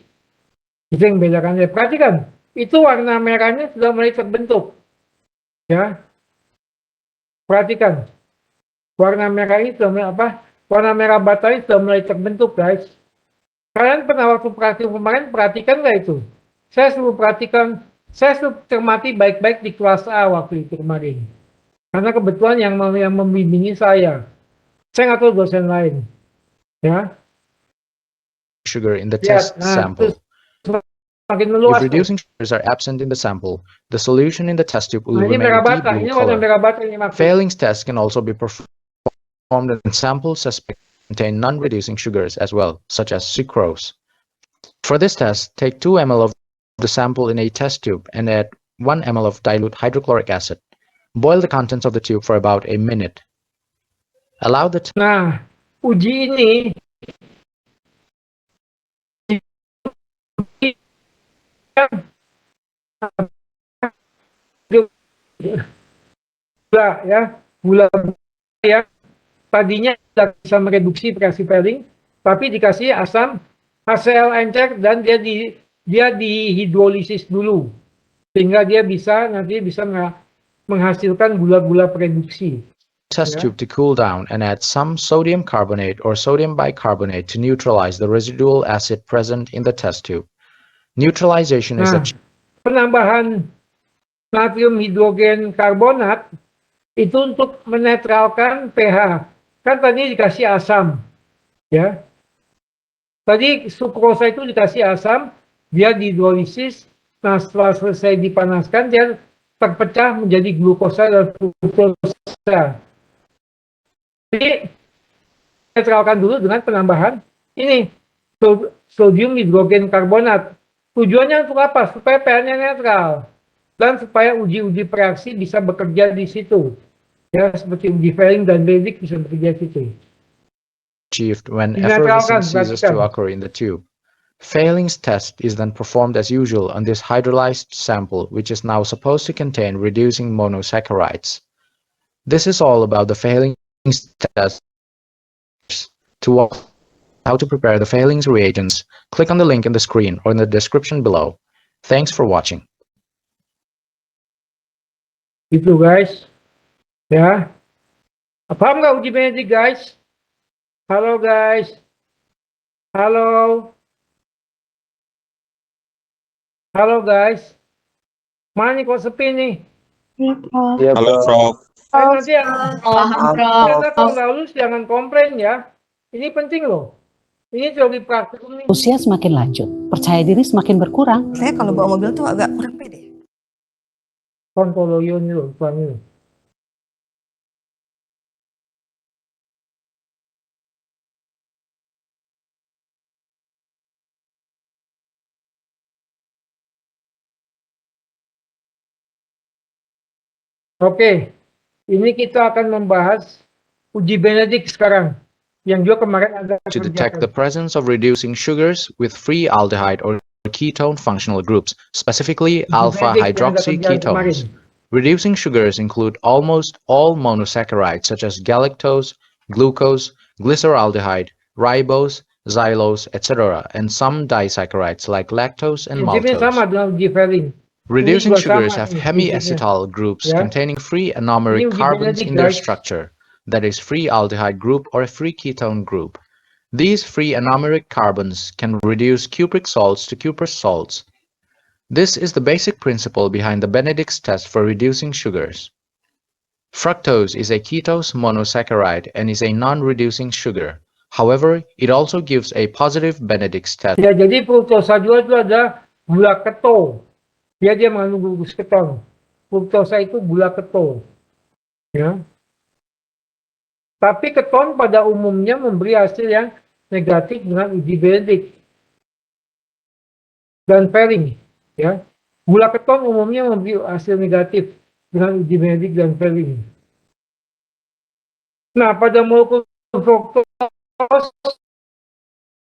Itu yang bedakan. Perhatikan, itu warna merahnya sudah mulai terbentuk. Ya, perhatikan, warna merah ini sudah mulai warna merah bata ini sudah mulai terbentuk, guys. Kalian pernah waktu praktikum kemarin perhatikan nggak itu? Saya selalu perhatikan, saya selalu cermati baik-baik di kelas A waktu itu kemarin. Karena kebetulan yang membimbingi saya. Saya nggak tahu dosen lain. Ya, Sugar in the lihat. test Nah, terus sample. makin If meluas tuh. reducing sugars are absent in the sample, the solution in the test tube will Nah, ini remain merah deep bata. blue Ini warna color. merah bata ini maksud. Failings tests can also be performed on samples suspect contain non-reducing sugars as well, such as sucrose. For this test, take 2 ml of the sample in a test tube and add 1 ml of dilute hydrochloric acid. Boil the contents of the tube for about a minute. Allow the Nah, uji ini gula ya, gula ya. Tadinya tidak bisa mereduksi reaksi Fehling, tapi dikasih asam HCl encer dan dia dihidrolisis dulu sehingga dia nanti bisa menghasilkan gula-gula reduksi. test Yeah. tube to cool down and add some sodium carbonate or sodium bicarbonate to neutralize the residual acid present in the test tube. Neutralization is Nah, penambahan natrium hidrogen karbonat itu untuk menetralkan pH. Kan tadi dikasih asam, ya. Tadi sukrosa itu dikasih asam, dia dihidrolisis. Nah, setelah selesai dipanaskan, dia terpecah menjadi glukosa dan fruktosa. Jadi, netralkan dulu dengan penambahan ini, sodium hidrogen karbonat. Tujuannya untuk apa? Supaya pH-nya netral. Dan supaya uji-uji reaksi bisa bekerja di situ. Ya, seperti uji Fehling dan Benedict bisa bekerja di situ. achieved when Dinetralkan, effervescence ceases perhatikan. to occur in the tube. Failings test is then performed as usual on this hydrolyzed sample, which is now supposed to contain reducing monosaccharides. This is all about the failings test. To watch how to prepare the failings reagents, click on the link in the screen or in the description below. Thanks for watching. Gitu guys. Ya. Paham nggak uji Benedict guys? Halo guys. Halo. Halo guys. Mana nih kok sepi nih? Iya, Prof. Iya, Halo, Prof. Nanti yang Paham, ternyata Prof. kalau nggak lulus jangan komplain ya. Ini penting loh. Ini teori praktikum nih. Usia semakin lanjut, percaya diri semakin berkurang. Saya kalau bawa mobil tuh agak kurang pede. Kontoloyo ini loh, ini loh. Oke, ini kita akan membahas uji Benedict sekarang. Yang juga kemarin ada To detect the presence of reducing sugars with free aldehyde or ketone functional groups, specifically alpha hydroxy ketones. Reducing sugars include almost all monosaccharides such as galactose, glucose, glyceraldehyde, ribose, xylose, etc., and some disaccharides like lactose and Prinsipnya sama maltose. dengan uji Fehling. Reducing juga sama sugars have nih, hemiacetal groups Ya. containing free Ini anomeric uji carbons Benedict, in their guys. structure, that is, free aldehyde group or a free ketone group. These free anomeric carbons can reduce cupric salts to cuprous salts. This is the basic principle behind the Benedict's test for reducing sugars. Fructose is a ketose monosaccharide and is a non-reducing sugar. However, it also gives a positive Benedict's test. Ya, jadi fruktosa juga itu ada gula keto. Dia mengandung glukus keton. Fruktosa itu gula keto. Ya. Tapi keton pada umumnya memberi hasil yang negatif dengan uji Benedict dan Fehling. Ya. Gula keton umumnya memberi hasil negatif dengan uji Benedict dan Fehling. Nah, pada molekul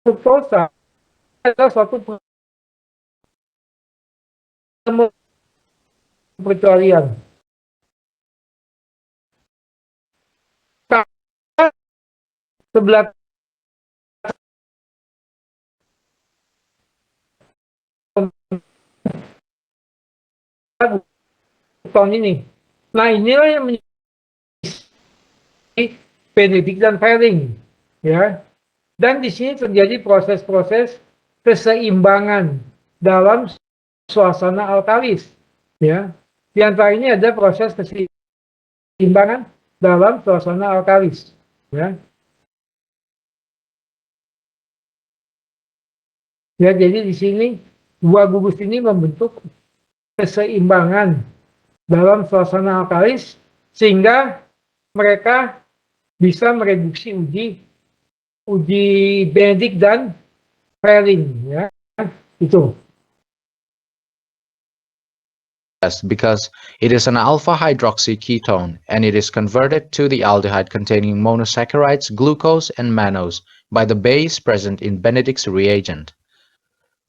fruktosa adalah suatu perkecualian. Sebelah tahun ini. Nah, inilah yang menjadi Benedict dan Fehling, ya. Dan di sini terjadi proses-proses keseimbangan dalam suasana alkalis. Ya, di antara ini ada proses keseimbangan dalam suasana alkalis. Ya, jadi di sini dua gugus ini membentuk keseimbangan dalam suasana alkalis sehingga mereka bisa mereduksi uji Benedict dan Fehling, ya, itu. Because it is an alpha hydroxy ketone and it is converted to the aldehyde containing monosaccharides, glucose, and mannose by the base present in Benedict's reagent.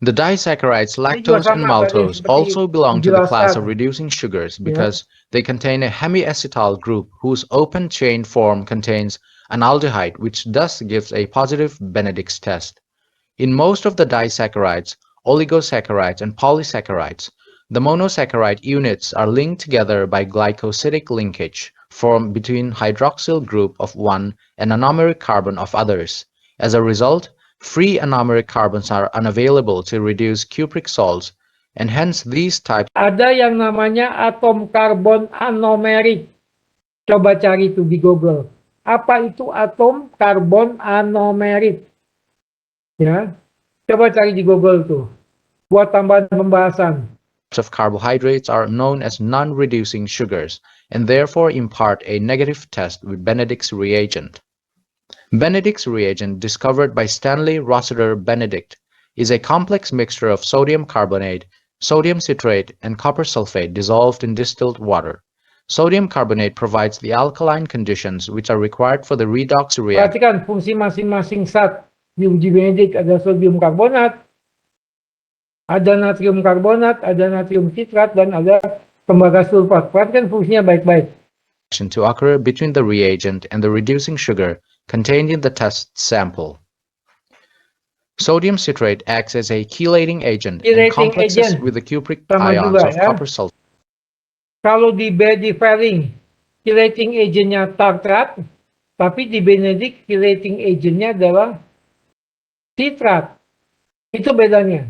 The disaccharides lactose and maltose also belong to the class of reducing sugars because they contain a hemiacetal group whose open chain form contains an aldehyde, which thus gives a positive Benedict's test. In most of the disaccharides, oligosaccharides, and polysaccharides, the monosaccharide units are linked together by glycosidic linkage formed between hydroxyl group of one and anomeric carbon of others. As a result, free anomeric carbons are unavailable to reduce cupric salts, and hence these types. Ada yang namanya atom karbon anomeric. Coba cari itu di Google. Apa itu atom karbon anomeric? Ya, coba cari di Google tuh. Buat tambahan pembahasan. Of carbohydrates are known as non-reducing sugars and therefore impart a negative test with Benedict's reagent. Benedict's reagent, discovered by Stanley Rossiter Benedict, is a complex mixture of sodium carbonate, sodium citrate, and copper sulfate dissolved in distilled water. Sodium carbonate provides the alkaline conditions which are required for the redox reaction. Perhatikan fungsi masing-masing zat di uji Benedict. Ada sodium karbonat, ada natrium karbonat, ada natrium citrat, dan ada tembaga sulfat. Perhatikan fungsinya baik-baik. To occur between the reagent and the reducing sugar contained in the test sample. Sodium citrate acts as a chelating agent and complexes with the cupric ions of copper sulfate. Kalau di Fehling, chelating agentnya tartrat, tapi di Benedict chelating agentnya adalah citrat. Itu bedanya.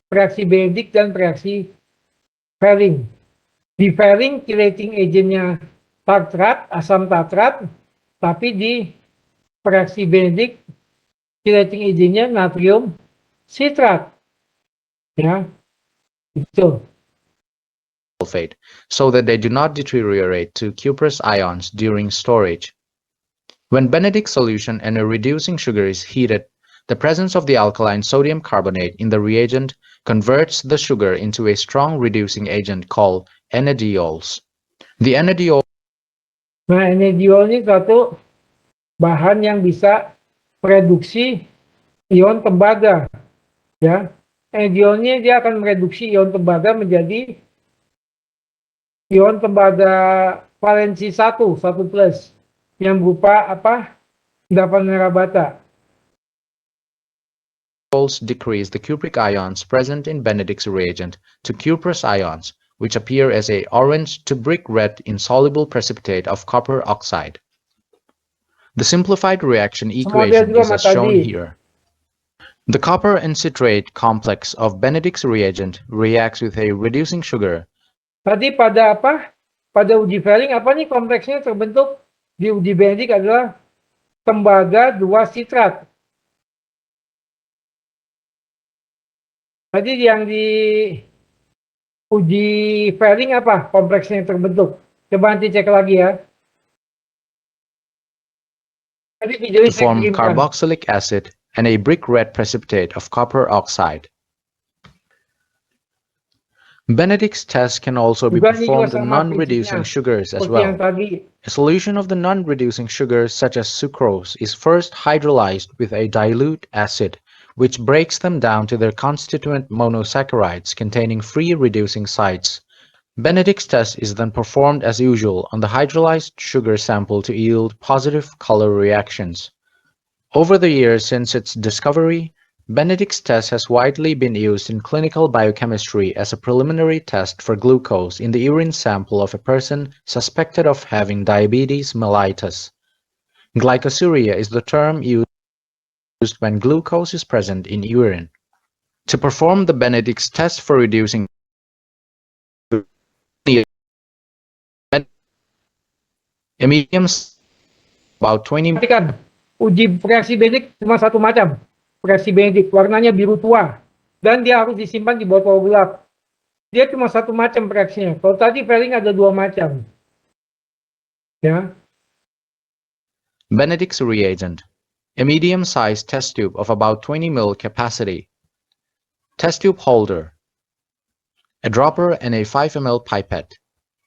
Reaksi Benedict dan reaksi Fehling. Di Fehling chelating agentnya tartrat, asam tartrat, tapi di reaksi Benedict chelating agentnya natrium citrat. Ya, itu. Sulfate, so that they do not deteriorate to cuprous ions during storage. When Benedict's solution and a reducing sugar is heated, the presence of the alkaline sodium carbonate in the reagent converts the sugar into a strong reducing agent called enadiols. The enadiol. Nah, enadiol ini satu bahan yang bisa mereduksi ion tembaga. Ya, enadiolnya dia akan mereduksi ion tembaga menjadi ion tembaga valensi 1 plus yang berupa apa? Endapan merah bata. Decrease the cupric ions present in Benedict's reagent to cuprous ions, which appear as a orange to brick red insoluble precipitate of copper oxide. The simplified reaction equation is as shown here. The copper and citrate complex of Benedict's reagent reacts with a reducing sugar. Tadi pada apa? Pada uji Fehling apa nih kompleksnya terbentuk? Di uji Benedict adalah tembaga 2 citrat. Tadi yang di uji Fehling apa kompleksnya yang terbentuk? Coba nanti cek lagi ya. Tadi video To form carboxylic acid and a brick red precipitate of copper oxide. Benedict's test can also be performed on non-reducing sugars as well. A solution of the non-reducing sugars such as sucrose is first hydrolyzed with a dilute acid, which breaks them down to their constituent monosaccharides containing free reducing sites. Benedict's test is then performed as usual on the hydrolyzed sugar sample to yield positive color reactions. Over the years since its discovery, Benedict's test has widely been used in clinical biochemistry as a preliminary test for glucose in the urine sample of a person suspected of having diabetes mellitus. Glycosuria is the term used used when glucose is present in urine. To perform the Benedict's test for reducing a medium about 20 Perhatikan, uji reaksi Benedict cuma satu macam. Reaksi Benedict, warnanya biru tua. Dan dia harus disimpan di botol gelap. Dia cuma satu macam reaksinya. Kalau tadi Fehling ada dua macam. Ya. Benedict's reagent, a medium-sized test tube of about 20 ml capacity, test tube holder, a dropper and a 5 ml pipette,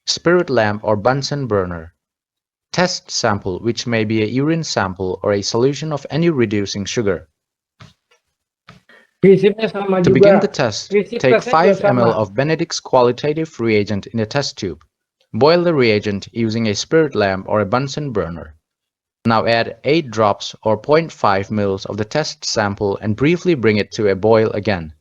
spirit lamp or Bunsen burner, test sample which may be a urine sample or a solution of any reducing sugar. Prinsipnya sama To juga. begin the test, Prinsip take tesnya 5 juga ml sama. of Benedict's qualitative reagent in a test tube. Boil the reagent using a spirit lamp or a Bunsen burner. Now add 8 drops or 0.5 ml of the test sample and briefly bring it to a boil again.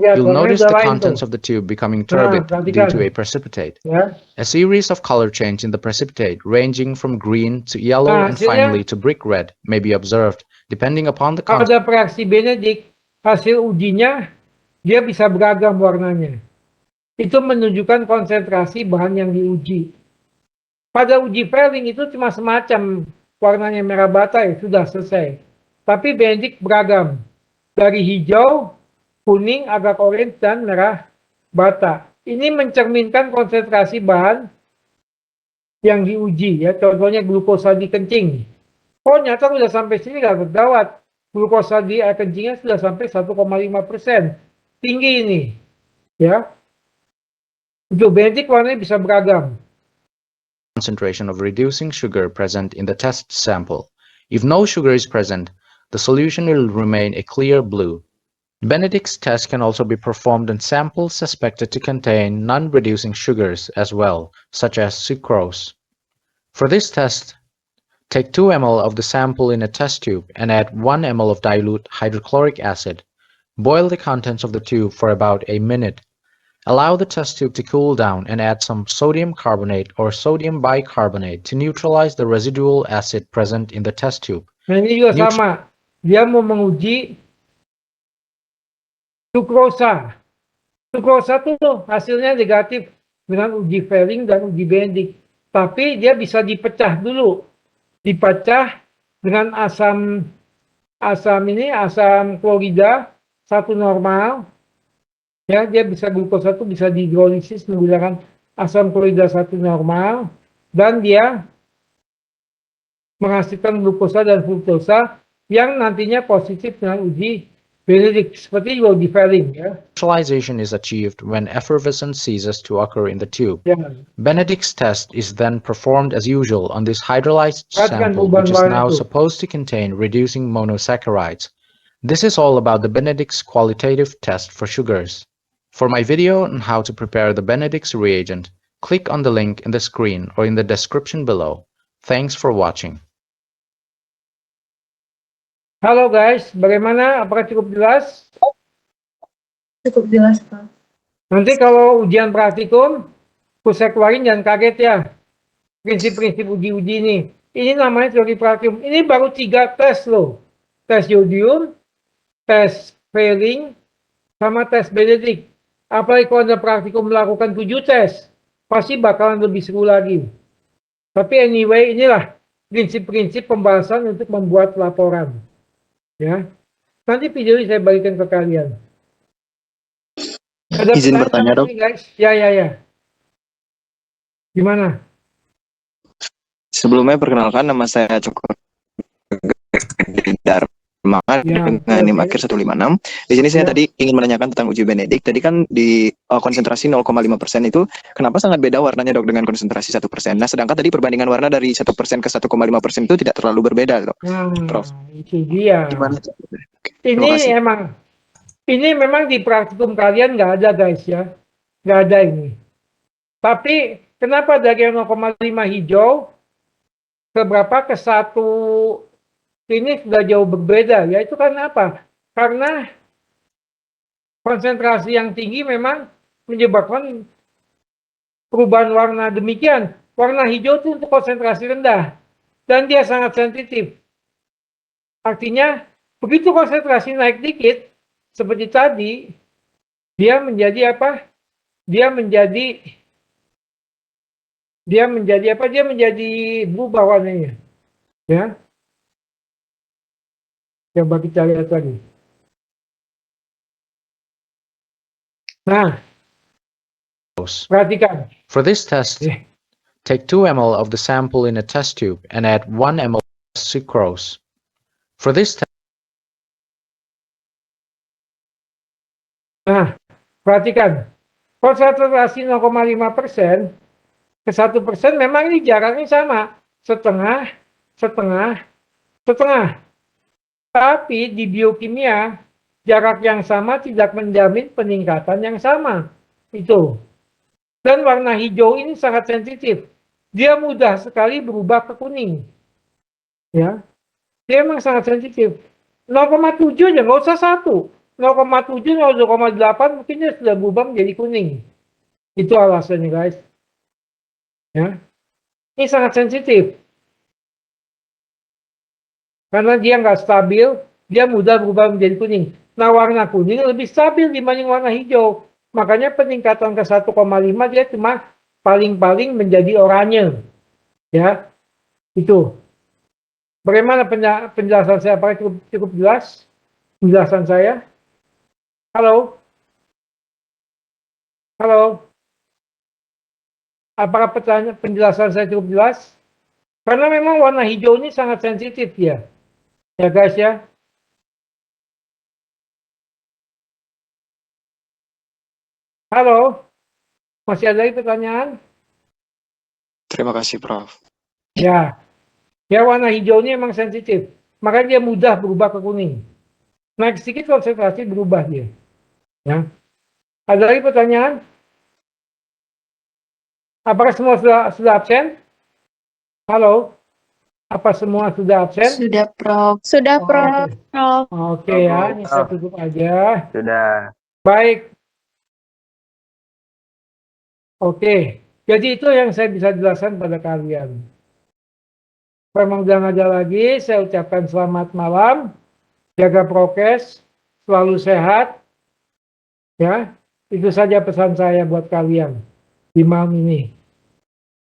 Ya, You'll warnanya notice udah the lain contents tuh. of the tube becoming turbid due perhatikan. to a precipitate. Ya. A series of color change in the precipitate ranging from green to yellow Nah, and hasilnya- finally to brick red may be observed depending upon the content. Pada reaksi Benedict, hasil ujinya dia bisa beragam warnanya. Itu menunjukkan konsentrasi bahan yang diuji. Pada uji Fehling itu cuma semacam warnanya merah bata ya, sudah selesai. Tapi Benedict beragam. Dari hijau, kuning, agak orange, dan merah bata. Ini mencerminkan konsentrasi bahan yang diuji ya. Contohnya glukosa di kencing. Oh nyata udah sampai sini gak gawat. Glukosa di air kencingnya sudah sampai 1,5%. Tinggi ini. Ya. Untuk Benedict warnanya bisa beragam. Concentration of reducing sugar present in the test sample. If no sugar is present, the solution will remain a clear blue. Benedict's test can also be performed on samples suspected to contain non-reducing sugars as well, such as sucrose. For this test, take 2 ml of the sample in a test tube and add 1 ml of dilute hydrochloric acid. Boil the contents of the tube for about a minute. Allow the test tube to cool down and add some sodium carbonate or sodium bicarbonate to neutralize the residual acid present in the test tube. Nah ini juga Neutral- sama. Dia mau menguji sukrosa. Sukrosa tuh hasilnya negatif dengan uji Fehling dan uji Benedict. Tapi dia bisa dipecah dulu. Dipecah dengan asam klorida satu normal. Ya, dia bisa glukosa itu bisa dihidrolisis menggunakan asam klorida satu normal dan dia menghasilkan glukosa dan fruktosa yang nantinya positif dengan uji Benedict seperti juga uji Fehling ya. Neutralization is achieved when effervescence ceases to occur in the tube. Ya. Benedict's test is then performed as usual on this hydrolyzed Perhatikan sample, perubahan which is warna now itu. supposed to contain reducing monosaccharides. This is all about the Benedict's qualitative test for sugars. For my video on how to prepare the Benedict's reagent, click on the link in the screen or in the description below. Thanks for watching. Halo guys, bagaimana? Apakah cukup jelas? Cukup jelas, Pak. Nanti kalau ujian praktikum, saya keluarin jangan kaget ya. Prinsip-prinsip uji-uji ini. Ini namanya teori praktikum. Ini baru 3 tes loh. Tes yodium, tes Fehling, sama tes Benedict. Apalagi kalau Anda praktikum melakukan 7 tes, pasti bakalan lebih seru lagi. Tapi anyway, inilah prinsip-prinsip pembahasan untuk membuat laporan. Ya, nanti video ini saya bagikan ke kalian. Ada Izin pertanyaan bertanya, apa Dok? nih, guys? Ya. Gimana? Sebelumnya perkenalkan, nama saya Cokro Dharma Ya, dengan NIM oke. akhir 156. Di sini saya Ya. tadi ingin menanyakan tentang uji Benedict. Tadi kan di konsentrasi 0,5% itu kenapa sangat beda warnanya, Dok, dengan konsentrasi 1%? Nah, sedangkan tadi perbandingan warna dari 1% ke 1,5% itu tidak terlalu berbeda, Dok. Nah, Prof. itu dia. Gimana? Terima kasih. Ini memang di praktikum kalian nggak ada guys ya, nggak ada ini. Tapi kenapa dari yang 0,5 hijau ke berapa ke 1 ini sudah jauh berbeda? Ya itu karena apa? Karena konsentrasi yang tinggi memang menyebabkan perubahan warna demikian. Warna hijau itu untuk konsentrasi rendah dan dia sangat sensitif. Artinya Begitu konsentrasi naik dikit, seperti tadi, dia menjadi apa? Dia menjadi apa? Dia menjadi berubah warnanya. Ya. Coba kita lihat lagi. Nah, perhatikan. For this test, Yeah. take 2 ml of the sample in a test tube and add 1 ml sucrose. For this test, Nah, perhatikan. Konsentrasi 0,5% ke 1% memang ini jaraknya sama. Setengah, setengah, setengah. Tapi di biokimia, jarak yang sama tidak menjamin peningkatan yang sama. Itu. Dan warna hijau ini sangat sensitif. Dia mudah sekali berubah ke kuning. Ya, dia memang sangat sensitif. 0,7 aja, nggak usah 1. 0,7, 0,8 mungkin dia sudah berubah menjadi kuning. Itu alasannya guys. Ya, ini sangat sensitif. Karena dia nggak stabil, dia mudah berubah menjadi kuning. Nah, warna kuning lebih stabil dibanding warna hijau. Makanya peningkatan ke 1,5 dia cuma paling-paling menjadi oranye. Ya, itu. Bagaimana penjelasan saya? Apakah cukup jelas penjelasan saya? Halo? Halo? Apakah penjelasan saya cukup jelas? Karena memang warna hijau ini sangat sensitif ya. Ya guys ya. Halo? Masih ada lagi pertanyaan? Terima kasih, Prof. Ya. Ya, warna hijau ini emang sensitif. Makanya dia mudah berubah ke kuning. Naik sedikit konsentrasi berubah dia. Ya. Ada lagi pertanyaan? Apakah semua sudah absen? Halo? Apa semua sudah absen? Sudah, Prof. Sudah, Prof. Oke ya, ini saya tutup aja. Sudah. Baik. Oke, jadi itu yang saya bisa jelaskan pada kalian. Memang jangan ada lagi, saya ucapkan selamat malam, jaga prokes, selalu sehat. Ya, itu saja pesan saya buat kalian di malam ini.